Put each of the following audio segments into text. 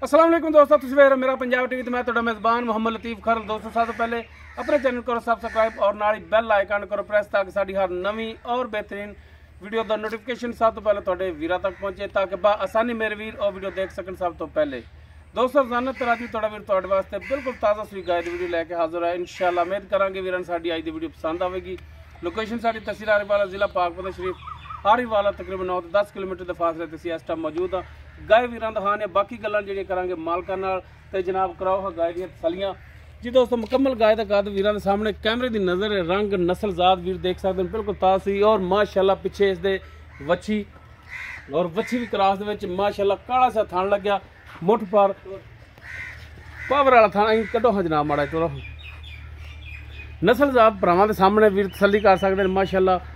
अस्सलाम वालेकुम दोस्तों, तुसीं वेख रहे हो मेरा पंजाब टीवी। मैं तुहाडा मेज़बान मोहम्मद लतीफ़ खरल। दोस्तों सब तो पहले अपने चैनल करो सब्सक्राइब और नाल ही बेल आइकन करो प्रेस ताकि साडी हर नवी और बेहतरीन वीडियो का नोटिफिकेशन सब तो पहले तुहाडे वीरां तक पहुंचे, ताकि बा आसानी मेरे वीर और वीडियो देख सकन सब तो पहले। दोस्तों रोजाना तरह की तुहाडा वीर तुहाडे वास्ते बिल्कुल ताज़ा सुई गाय दी वीडियो लैके हाजिर है। इंशाअल्लाह उम्मीद करांगे वीरां साडी अज दी वीडियो पसंद आवेगी। लोकेशन साडी तहसील हारीवाला, जिला पाकपतन शरीफ, हारीवाला तकरीबन 9 ਤੋਂ 10 किलोमीटर के फासले ते इस टाइम मौजूद हाँ। गाय वीरां दिखाने बाकी गल्लां जिहड़ियां करांगे मालकां नाल ते जनाब कराओ हा गाय दीयां तसल्लियां। जी दोस्तों मुकम्मल गाय का कद वीरां दे सामने कैमरे की नज़र रंग नस्ल ज़ात वीर देख सकते हैं बिल्कुल ताज़ी और माशाअल्लाह पिछे इसदे वच्छी और वच्छी भी क्रॉस दे विच माशाअल्लाह काला सा थान लग्या, मुठ पर पावर वाला थान। अं कड्डो हाँ जनाब माड़ा चलो नस्ल ज़ात भरावां दे सामने वीर तसल्ली कर सकते हैं। माशाअल्लाह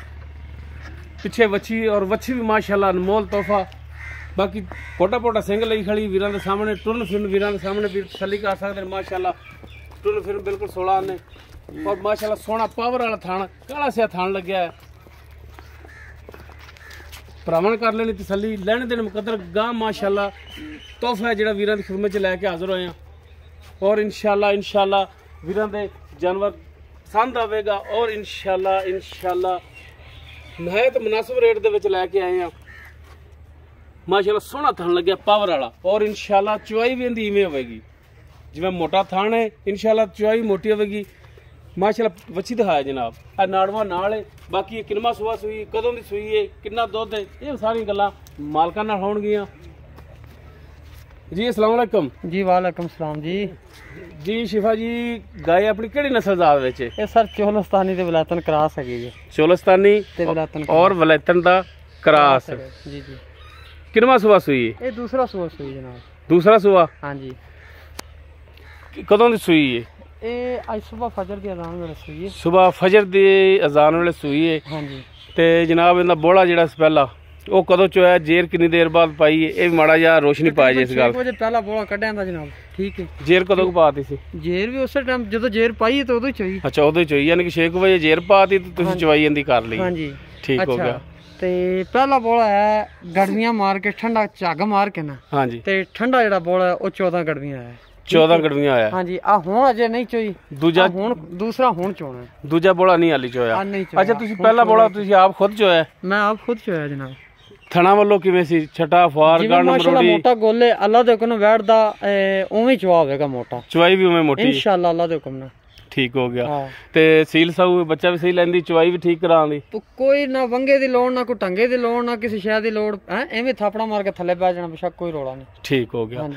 पिछे वच्छी और वच्छी भी माशाअल्लाह अनमोल तोहफा। बाकी पोटा पोटा सिंग लई खड़ी वीरां दे सामने, टुरन फिरन वीरां दे सामने वीर तसल्ली कर सकते हैं। माशाअल्लाह टुरन फिरन बिल्कुल 16 ने और माशाअल्लाह सोहना पावर वाला थान, काला सा थान लग्या है। भरावां कर लेनी तसल्ली, लैने देने मुकद्दर गां माशाअल्लाह तोहफा है जिहड़ा वीरां दी खिदमत च लैके हाज़र होए हैं। और इंशाअल्लाह वीरां दे जानवर पसंद आवेगा और इंशाअल्लाह नहायत मुनासिब रेट दे विच लैके आए हैं। माशाअल्लाह सोहना थान लग्या पावर वाला और इंशाअल्लाह चुआई भी इहदी इवें होवेगी जिवें मोटा थान है। इंशाअल्लाह चुआई मोटी होवेगी। माशाअल्लाह वच्छी दिखाया जनाब, आ नाड़वा नाल है। बाकी ये किनमा सुबह सूई, कदों दी सूई है, कितना दुध है, ये सारी गल्लां मालकां नाल होणगियां। जी अस्सलाम वालेकुम। जी वालेकुम सलाम जी। जी शिफा जी गाय अपनी केड़ी नस्ल ज़ात विच है? ये सर चोलस्तानी ते वलैतन क्रॉस है जी। चोलस्तानी ते वलैतन और वलैतन दा क्रॉस। जी जी। किनमा सुबह सूई है? ये दूसरा सुबह सूई जनाब। दूसरा सुबह? हाँ जी। कदों दी सूई है? ये आज सुबह फजर दी अजान वेले सूई है। सुबह फजर दी अजान वेले सूई है। हाँ जी। ते जनाब इहदा बोला जिहड़ा पहला ਉਹ ਕਦੋਂ ਚੋਇਆ, ਜੇਰ ਕਿੰਨੀ ਦੇਰ ਬਾਅਦ ਪਾਈ ਹੈ, ਇਹ ਮਾੜਾ ਜਿਹਾ ਰੋਸ਼ਨੀ ਪਾਇਆ ਜੀ ਇਸ ਗੱਲ। 6 ਵਜੇ ਪਹਿਲਾ ਬੋਲਾ ਕੱਢਿਆ ਦਾ ਜਨਾਬ। ਠੀਕ ਹੈ। ਜੇਰ ਕਦੋਂ ਕੁ ਪਾਤੀ ਸੀ? ਜੇਰ ਵੀ ਉਸੇ ਟਾਈਮ ਜਦੋਂ ਜੇਰ ਪਾਈ ਤਾਂ ਉਦੋਂ ਹੀ ਚੋਈ। ਅੱਛਾ ਉਦੋਂ ਹੀ ਚੋਈ, ਯਾਨੀ ਕਿ 6 ਵਜੇ ਜੇਰ ਪਾਤੀ ਤੇ ਤੁਸੀਂ ਚਵਾਈ ਇਹਦੀ ਕਰ ਲਈ। ਹਾਂਜੀ ਠੀਕ ਹੋ ਗਿਆ। ਤੇ ਪਹਿਲਾ ਬੋਲਾ ਹੈ ਗੜਵੀਆਂ ਮਾਰ ਕੇ ਠੰਡਾ ਝੱਗ ਮਾਰ ਕੇ ਨਾ। ਹਾਂਜੀ। ਤੇ ਠੰਡਾ ਜਿਹੜਾ ਬੋਲਾ ਹੈ ਉਹ 14 ਗੜਵੀਆਂ ਹੈ। 14 ਗੜਵੀਆਂ ਆਇਆ। ਹਾਂਜੀ ਆ ਹੁਣ ਅਜੇ ਨਹੀਂ ਚੋਈ। ਦੂਜਾ ਹੁਣ ਦੂਸਰਾ ਹੁਣ ਚੋਣਾ। ਦੂਜਾ ਬੋਲਾ ਨਹੀਂ ਹਾਲੀ ਚੋਇਆ। ਅੱਛਾ ਤੁਸੀਂ ਪਹਿਲਾ ਬੋਲਾ ਤੁਸੀਂ ਆਪ ਖੁਦ ਚੋਇਆ? ਮੈਂ ਆਪ ਖੁਦ ਚੋਇਆ ਜਨਾਬ। ਥਣਾ ਵੱਲੋਂ ਕਿਵੇਂ ਸੀ? ਛਟਾ ਫਾਰ ਗਣ ਮਰੋੜੀ ਮੋਟਾ ਗੋਲੇ ਅੱਲਾ ਦੇ ਹੁਕਮ ਬੈਠਦਾ ਉਵੇਂ ਚਵਾ ਹੋਵੇਗਾ ਮੋਟਾ। ਚਵਾਈ ਵੀ ਉਵੇਂ ਮੋਟੀ ਇਨਸ਼ਾਅੱਲਾ ਅੱਲਾ ਦੇ ਹੁਕਮ ਨਾਲ। ਠੀਕ ਹੋ ਗਿਆ। ਤੇ ਸੀਲ ਸਾਊ ਬੱਚਾ ਵੀ ਸਹੀ ਲੈਂਦੀ, ਚਵਾਈ ਵੀ ਠੀਕ ਕਰਾਉਂਦੀ? ਕੋਈ ਨਾ ਵੰਗੇ ਦੀ ਲੋੜ ਨਾ ਕੋਈ ਟੰਗੇ ਦੀ ਲੋੜ ਨਾ ਕਿਸੇ ਸ਼ੈ ਦੀ ਲੋੜ ਹੈ। ਐਵੇਂ ਥਾਪੜਾ ਮਾਰ ਕੇ ਥੱਲੇ ਬਹਿ ਜਾਣਾ ਬੇਸ਼ੱਕ ਕੋਈ ਰੋਲਾ ਨਹੀਂ। ਠੀਕ ਹੋ ਗਿਆ।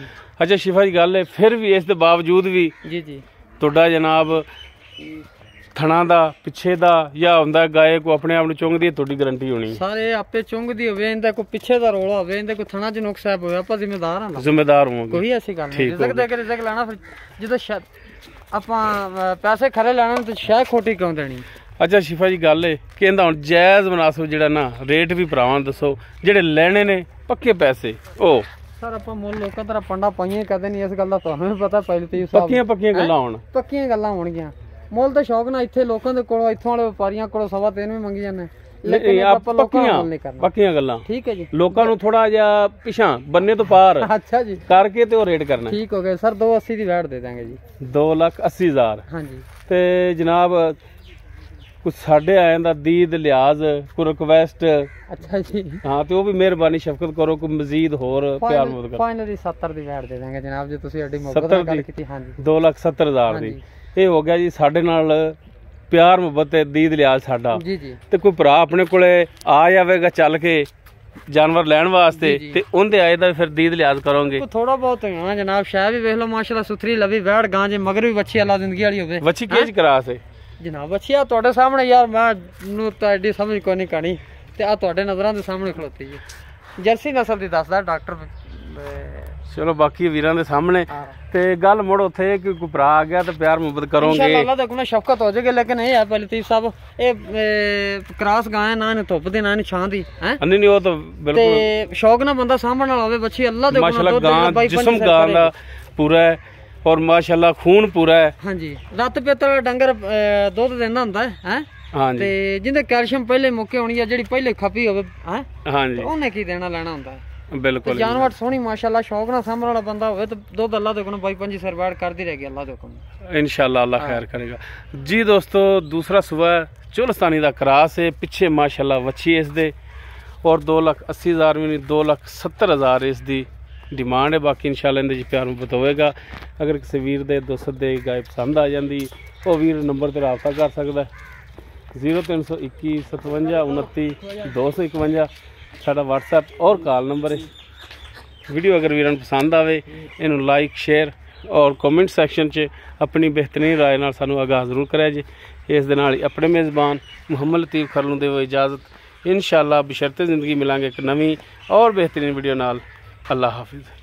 ਅੱਛਾ ਸ਼ਿਫਾ ਦੀ ਗੱਲ ਹੈ ਫਿਰ ਵੀ ਇਸ ਦੇ ਬਾਵਜੂਦ ਵੀ ਜੀ ਜੀ ਤੁਹਾਡਾ ਜਨਾਬ ਥਣਾ ਦਾ ਪਿੱਛੇ ਦਾ ਜਾਂ ਹੁੰਦਾ ਗਾਏ ਕੋ ਆਪਣੇ ਆਪ ਨੂੰ ਚੁੰਗਦੀ ਤੁਹਾਡੀ ਗਾਰੰਟੀ ਹੋਣੀ? ਸਾਰੇ ਆਪੇ ਚੁੰਗਦੀ ਹੋਵੇ, ਇਹਦਾ ਕੋਈ ਪਿੱਛੇ ਦਾ ਰੋਲਾ ਹੋਵੇ, ਇਹਦਾ ਕੋਈ ਥਣਾ ਚ ਨੁਕਸ ਹੈ ਹੋਵੇ, ਆਪਾਂ ਜ਼ਿੰਮੇਦਾਰ ਹਾਂ। ਜ਼ਿੰਮੇਦਾਰ ਹੋਵਾਂਗੇ, ਕੋਈ ਐਸੀ ਗੱਲ ਨਹੀਂ। ਰਿਜ਼ਕ ਦੇ ਕੇ ਰਿਜ਼ਕ ਲੈਣਾ, ਫਿਰ ਜਦੋਂ ਆਪਾਂ ਪੈਸੇ ਖਰੇ ਲੈਣਾ ਤੇ ਸ਼ਾਇਦ ਖੋਟੀ ਕਿਉਂ ਦੇਣੀ। ਅੱਛਾ ਸ਼ਿਫਾ ਜੀ ਗੱਲ ਹੈ ਕਿ ਇਹਦਾ ਹੁਣ ਜਾਇਜ਼ ਮੁਨਾਸਬ ਜਿਹੜਾ ਨਾ ਰੇਟ ਵੀ ਭਰਾਵਾਂ ਦੱਸੋ, ਜਿਹੜੇ ਲੈਣੇ ਨੇ ਪੱਕੇ ਪੈਸੇ ਉਹ ਸਰ ਆਪਾਂ ਮੁੱਲ ਲੋਕਾਂ ਤਰ੍ਹਾਂ ਪੰਡਾ ਪਾਈਆਂ ਕਦੇ ਨਹੀਂ। ਇਸ ਗੱਲ ਦਾ ਤੁਹਾਨੂੰ ਵੀ ਪਤਾ ਪਹਿਲੇ ਤੇ ਪੱਕੀਆਂ ਗੱਲਾਂ ਹੋਣ, ਪੱਕੀਆਂ ਗੱਲਾਂ ਹੋਣਗੀਆਂ। ਮੁੱਲ ਤਾਂ ਸ਼ੌਕ ਨਾਲ ਇੱਥੇ ਲੋਕਾਂ ਦੇ ਕੋਲੋਂ, ਇੱਥੋਂ ਵਾਲੇ ਵਪਾਰੀਆਂ ਕੋਲੋਂ 3.5 ਵੀ ਮੰਗੀ ਜਾਂਦੇ, ਲੇਕਿਨ ਆਪਾਂ ਲੋਕਾਂ ਨੂੰ ਨਹੀਂ ਕਰਨਾ। ਪੱਕੀਆਂ ਗੱਲਾਂ ਠੀਕ ਹੈ ਜੀ। ਲੋਕਾਂ ਨੂੰ ਥੋੜਾ ਜਿਹਾ ਪਿਛਾਂ ਬੰਨੇ ਤੋਂ ਪਾਰ ਅੱਛਾ ਜੀ ਕਰਕੇ ਤੇ ਉਹ ਰੇਟ ਕਰਨਾ। ਠੀਕ ਹੋ ਗਿਆ ਸਰ। 280 ਦੀ ਵੈਟ ਦੇ ਦਾਂਗੇ ਜੀ। 2,80,000। ਹਾਂਜੀ। ਤੇ ਜਨਾਬ ਕੁਛ ਸਾਡੇ ਆਇਆਂ ਦਾ ਦੀਦ ਲਿਹਾਜ਼ ਕੋਈ ਰਿਕਵੈਸਟ? ਅੱਛਾ ਜੀ ਹਾਂ, ਤੇ ਉਹ ਵੀ ਮਿਹਰਬਾਨੀ ਸ਼ਫਕਤ ਕਰੋ ਕੋਈ ਮਜ਼ੀਦ ਹੋਰ ਪਿਆਰ ਮੁਹੱਬਤ ਕਰੋ। ਫਾਈਨਲੀ 70 ਦੀ ਵੈਟ ਦੇ ਦਾਂਗੇ ਜਨਾਬ ਜੇ ਤੁਸੀਂ ਸਾਡੀ ਮੁਹੱਬਤ ਨਾਲ ਗੱਲ ਕੀਤੀ। ਹਾਂਜੀ 2,70,000 ਦੀ। ਇਹ ਹੋ ਗਿਆ ਜੀ ਸਾਡੇ ਨਾਲ ਪਿਆਰ ਮੁਹੱਬਤ ਤੇ ਦੀਦ ਲਿਹਾਜ਼ ਸਾਡਾ। ਜੀ ਜੀ। ਤੇ ਕੋਈ ਭਰਾ ਆਪਣੇ ਕੋਲੇ ਆ ਜਾਵੇਗਾ ਚੱਲ ਕੇ ਜਾਨਵਰ ਲੈਣ ਵਾਸਤੇ ਤੇ ਉਹਦੇ ਆਏ ਦਾ ਫਿਰ ਦੀਦ ਲਿਹਾਜ਼ ਕਰੋਗੇ? ਥੋੜਾ ਬਹੁਤ ਹਾਂ ਜਨਾਬ। ਸ਼ਾਇ ਵੀ ਵੇਖ ਲਓ ਮਾਸ਼ਾਅੱਲਾ ਸੁਥਰੀ ਲਵੀ ਵੈੜ ਗਾਂ ਜੇ ਮਗਰ ਵੀ ਵੱਛੀ ਅੱਲਾ ਜ਼ਿੰਦਗੀ ਵਾਲੀ ਹੋਵੇ। ਵੱਛੀ ਕਿਹਝ ਕਰਾਸ ਹੈ ਜਨਾਬ? ਵੱਛੀ ਆ ਤੁਹਾਡੇ ਸਾਹਮਣੇ ਯਾਰ, ਮੈਂ ਨੂੰ ਤਾਂ ਐਡੀ ਸਮਝ ਕੋਈ ਨਹੀਂ ਕਹਾਣੀ ਤੇ ਆ ਤੁਹਾਡੇ ਨਜ਼ਰਾਂ ਦੇ ਸਾਹਮਣੇ ਖਲੋਤੀ ਜੀ। ਜਰਸੀ ਨਸਲ ਦੀ ਦੱਸਦਾ ਡਾਕਟਰ। ਚਲੋ ਬਾਕੀ ਵੀਰਾਂ ਦੇ ਸਾਹਮਣੇ ਤੇ ਗੱਲ ਮੁੜ ਉੱਥੇ ਕਿ ਕੋਈ ਭਰਾ ਆ ਗਿਆ ਤੇ ਪਿਆਰ ਮੁਹੱਬਤ ਕਰੋਗੇ ਇੰਸ਼ਾਅੱਲਾ। ਅੱਲਾ ਦਾ ਹੁਕਮ ਸ਼ਫਕਤ ਹੋ ਜਾਏਗੀ। ਲੇਕਿਨ ਇਹ ਹੈ ਲਤੀਫ ਸਾਹਿਬ ਇਹ ਕ੍ਰਾਸ ਗਾਂ ਨਾ ਨੇ ਧੁੱਪ ਦੀ ਨਾ ਨੇ ਛਾਂ ਦੀ ਹੈ। ਨਹੀਂ ਉਹ ਤਾਂ ਬਿਲਕੁਲ ਤੇ ਸ਼ੌਕ ਨਾਲ ਬੰਦਾ ਸਾਂਭਣ ਵਾਲਾ ਹੋਵੇ ਬੱਚੀ ਅੱਲਾ ਦੇ ਹੁਕਮ ਨਾਲ। ਮਾਸ਼ਾਅੱਲਾ ਜਿਸਮ ਗਾਂ ਦਾ ਪੂਰਾ ਹੈ और माशाअल्लाह खून पूरा है। हाँ जी। रत पित्तल डंगर दुध देंदा हुंदा है। हाँ जी। ते जिंदे कैल्शियम पहले मुक्के होनी है, जेड़ी पहले खपी होवे है। हाँ जी। ओने की देना लेना हुंदा है। बिल्कुल जानवर सोहनी माशाल्लाह शौक ना सामने वाला बंदा होवे तो दुध अल्लाह दे कोन 22-25 सरबार करदी रहेगी अल्लाह दे कोन इंशाल्लाह अल्लाह खैर करेगा जी। दोस्तों दूसरा सुबह चोलस्तानी दा क्रास है, पिछे माशाल्लाह वच्छी इस दे और 2,80,000 भी नहीं 2,70,000 इस दी डिमांड है। बाकी इंशाल्लाह इंदे प्यार मुहब्बत होएगा। अगर किसी वीर दे दोस्त दे गाय पसंद आ जाती वो वीर नंबर पर रबता कर सकता है 0321 57 29 251 साडा व्हाट्सएप और कॉल नंबर है। वीडियो अगर वीर पसंद आए इनू लाइक शेयर और कमेंट सैक्शन च अपनी बेहतरीन राय नाल सानू आगाह जरूर कराया जी। इस दे नाल अपने मेज़बान मुहम्मद लतीफ़ खरलू देवो इजाज़त। इंशाअल्लाह बशर्ते ज़िंदगी मिलांगे एक नवी और बेहतरीन वीडियो नाल। अल्लाह हाफिज़।